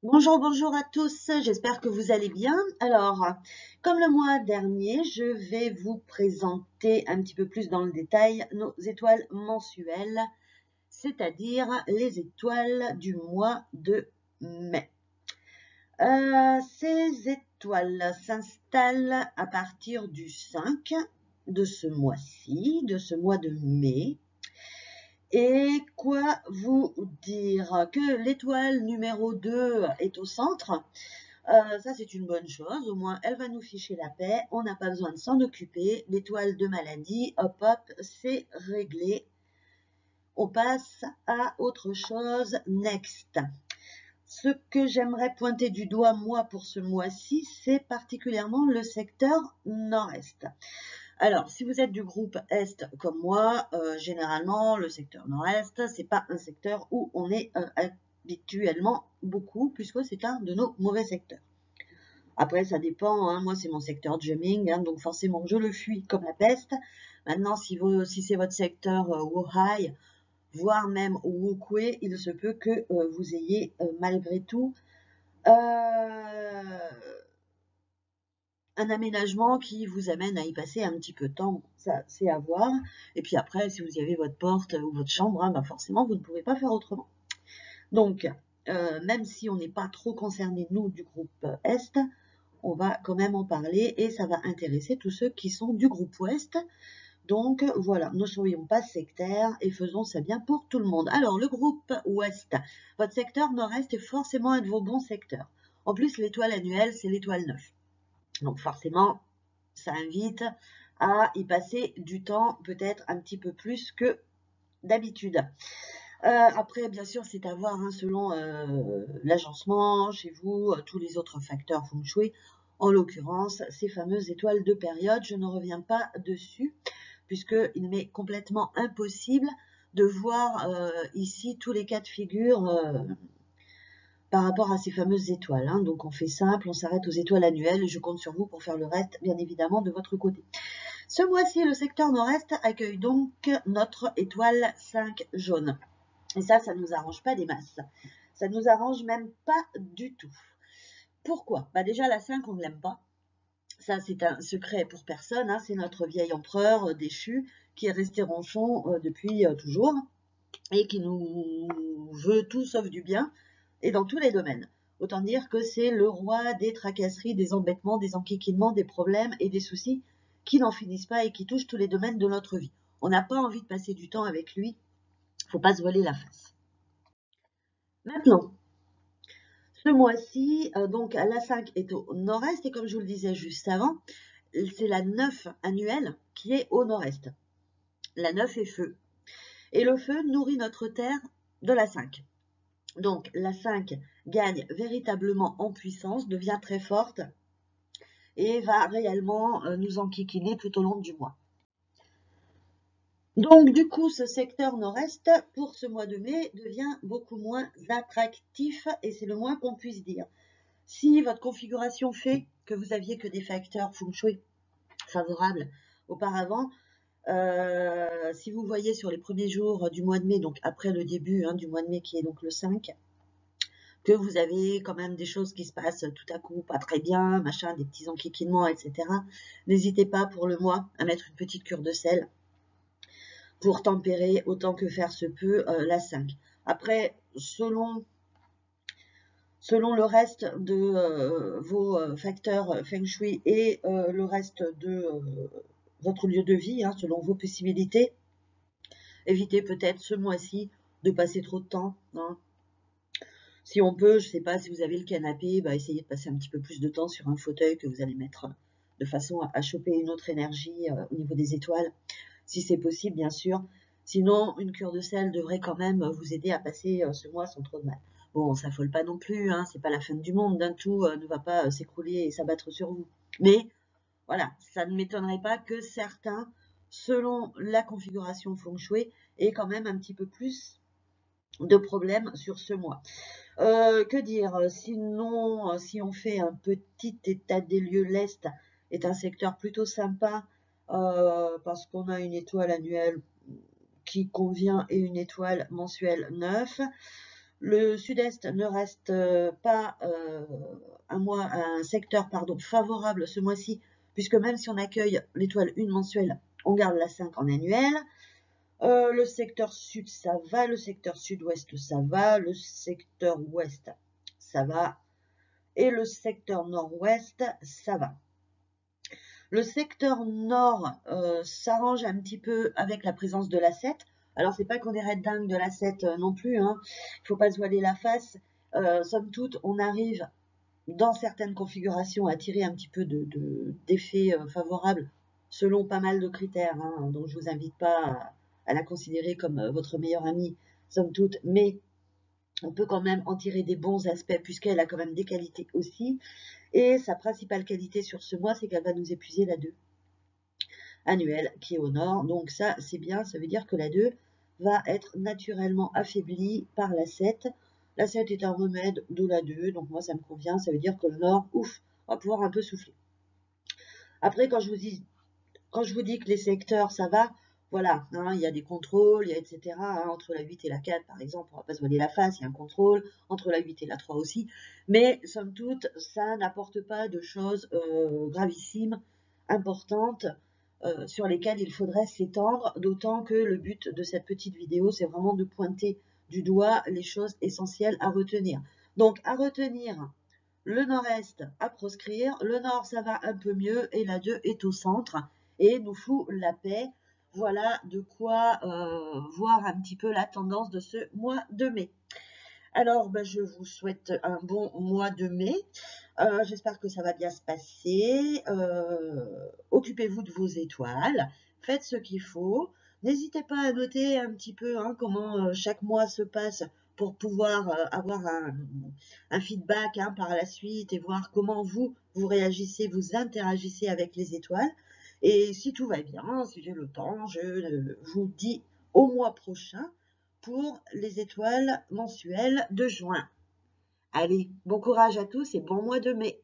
Bonjour, bonjour à tous, j'espère que vous allez bien. Alors, comme le mois dernier, je vais vous présenter un petit peu plus dans le détail nos étoiles mensuelles, c'est-à-dire les étoiles du mois de mai. Ces étoiles s'installent à partir du 5 de ce mois-ci, de ce mois de mai. Et quoi vous dire? Que l'étoile numéro 2 est au centre. Ça, c'est une bonne chose. Au moins, elle va nous ficher la paix. On n'a pas besoin de s'en occuper. L'étoile de maladie, hop, hop, c'est réglé. On passe à autre chose. Next. Ce que j'aimerais pointer du doigt, moi, pour ce mois-ci, c'est particulièrement le secteur nord-est. Alors, si vous êtes du groupe Est comme moi, généralement, le secteur Nord-Est, c'est pas un secteur où on est habituellement beaucoup, puisque c'est un de nos mauvais secteurs. Après, ça dépend, hein. Moi, c'est mon secteur jamming, hein, donc forcément, je le fuis comme la peste. Maintenant, si c'est votre secteur Wuhai, voire même Wukwe, il se peut que vous ayez malgré tout un aménagement qui vous amène à y passer un petit peu de temps. Ça, c'est à voir. Et puis après, si vous y avez votre porte ou votre chambre, hein, ben forcément, vous ne pouvez pas faire autrement. Donc, même si on n'est pas trop concerné, nous, du groupe Est, on va quand même en parler et ça va intéresser tous ceux qui sont du groupe Ouest. Donc voilà, ne soyons pas sectaires et faisons ça bien pour tout le monde. Alors le groupe Ouest, votre secteur Nord-Est est forcément un de vos bons secteurs. En plus, l'étoile annuelle, c'est l'étoile 9. Donc forcément, ça invite à y passer du temps, peut-être un petit peu plus que d'habitude. Après, bien sûr, c'est à voir hein, selon l'agencement chez vous, tous les autres facteurs feng shui. En l'occurrence, ces fameuses étoiles de période, je ne reviens pas dessus, puisqu'il m'est complètement impossible de voir ici tous les cas de figure par rapport à ces fameuses étoiles. Hein. Donc on fait simple, on s'arrête aux étoiles annuelles et je compte sur vous pour faire le reste, bien évidemment, de votre côté. Ce mois-ci, le secteur nord-est accueille donc notre étoile 5 jaune. Et ça ne nous arrange pas des masses. Ça ne nous arrange même pas du tout. Pourquoi? Bah déjà, la 5, on ne l'aime pas. Ça, c'est un secret pour personne. Hein. C'est notre vieil empereur déchu qui est resté ronchon depuis toujours et qui nous veut tout sauf du bien et dans tous les domaines. Autant dire que c'est le roi des tracasseries, des embêtements, des enquiquinements, des problèmes et des soucis qui n'en finissent pas et qui touchent tous les domaines de notre vie. On n'a pas envie de passer du temps avec lui. Il ne faut pas se voiler la face. Maintenant, ce mois-ci, donc la 5 est au nord-est et comme je vous le disais juste avant, c'est la 9 annuelle qui est au nord-est. La 9 est feu. Et le feu nourrit notre terre de la 5. Donc la 5 gagne véritablement en puissance, devient très forte et va réellement nous enquiquiner tout au long du mois. Donc du coup, ce secteur nord-est, pour ce mois de mai, devient beaucoup moins attractif et c'est le moins qu'on puisse dire. Si votre configuration fait que vous aviez que des facteurs feng shui favorables auparavant, si vous voyez sur les premiers jours du mois de mai, donc après le début hein, du mois de mai qui est donc le 5, que vous avez quand même des choses qui se passent tout à coup pas très bien, machin, des petits enquiquinements, etc. N'hésitez pas pour le mois à mettre une petite cure de sel pour tempérer autant que faire se peut la 5. Après, selon le reste de vos facteurs feng shui et le reste de votre lieu de vie, hein, selon vos possibilités, évitez peut-être ce mois-ci de passer trop de temps. Hein. Si on peut, je ne sais pas, si vous avez le canapé, bah, essayez de passer un petit peu plus de temps sur un fauteuil que vous allez mettre de façon à choper une autre énergie au niveau des étoiles, si c'est possible, bien sûr. Sinon, une cure de sel devrait quand même vous aider à passer ce mois sans trop de mal. Bon, on s'affole pas non plus, hein, c'est pas la fin du monde, d'un tout ne va pas s'écrouler et s'abattre sur vous. Mais voilà, ça ne m'étonnerait pas que certains, selon la configuration feng shui, aient quand même un petit peu plus de problèmes sur ce mois. Que dire? Sinon, si on fait un petit état des lieux, l'Est est un secteur plutôt sympa parce qu'on a une étoile annuelle qui convient et une étoile mensuelle 9. Le sud-est ne reste pas un secteur favorable ce mois-ci, puisque même si on accueille l'étoile 1 mensuelle, on garde la 5 en annuel. Le secteur sud, ça va. Le secteur sud-ouest, ça va. Le secteur ouest, ça va. Et le secteur nord-ouest, ça va. Le secteur nord s'arrange un petit peu avec la présence de la 7. Alors, c'est pas qu'on est red dingue de la 7 non plus, hein. Il faut pas se voiler la face. Somme toute, on arrive dans certaines configurations à tirer un petit peu d'effets favorables selon pas mal de critères, hein, donc je vous invite pas à la considérer comme votre meilleure amie, somme toute, mais on peut quand même en tirer des bons aspects puisqu'elle a quand même des qualités aussi. Et sa principale qualité sur ce mois, c'est qu'elle va nous épuiser la 2 annuelle qui est au nord. Donc ça, c'est bien, ça veut dire que la 2 va être naturellement affaiblie par la 7. La 7 est un remède de la 2, donc moi ça me convient, ça veut dire que le nord, ouf, on va pouvoir un peu souffler. Après, quand je vous dis que les secteurs, ça va, voilà, hein, il y a des contrôles, il y a etc. Hein, entre la 8 et la 4, par exemple, on ne va pas se voiler la face, il y a un contrôle, entre la 8 et la 3 aussi, mais somme toute, ça n'apporte pas de choses gravissimes, importantes, sur lesquelles il faudrait s'étendre, d'autant que le but de cette petite vidéo, c'est vraiment de pointer du doigt les choses essentielles à retenir. Donc, à retenir, le nord-est à proscrire, le nord ça va un peu mieux et la 2 est au centre et nous fout la paix. Voilà de quoi voir un petit peu la tendance de ce mois de mai. Alors, ben, je vous souhaite un bon mois de mai. J'espère que ça va bien se passer. Occupez-vous de vos étoiles. Faites ce qu'il faut. N'hésitez pas à noter un petit peu hein, comment chaque mois se passe pour pouvoir avoir un feedback hein, par la suite et voir comment vous réagissez, vous interagissez avec les étoiles. Et si tout va bien, si j'ai le temps, je vous dis au mois prochain pour les étoiles mensuelles de juin. Allez, bon courage à tous et bon mois de mai.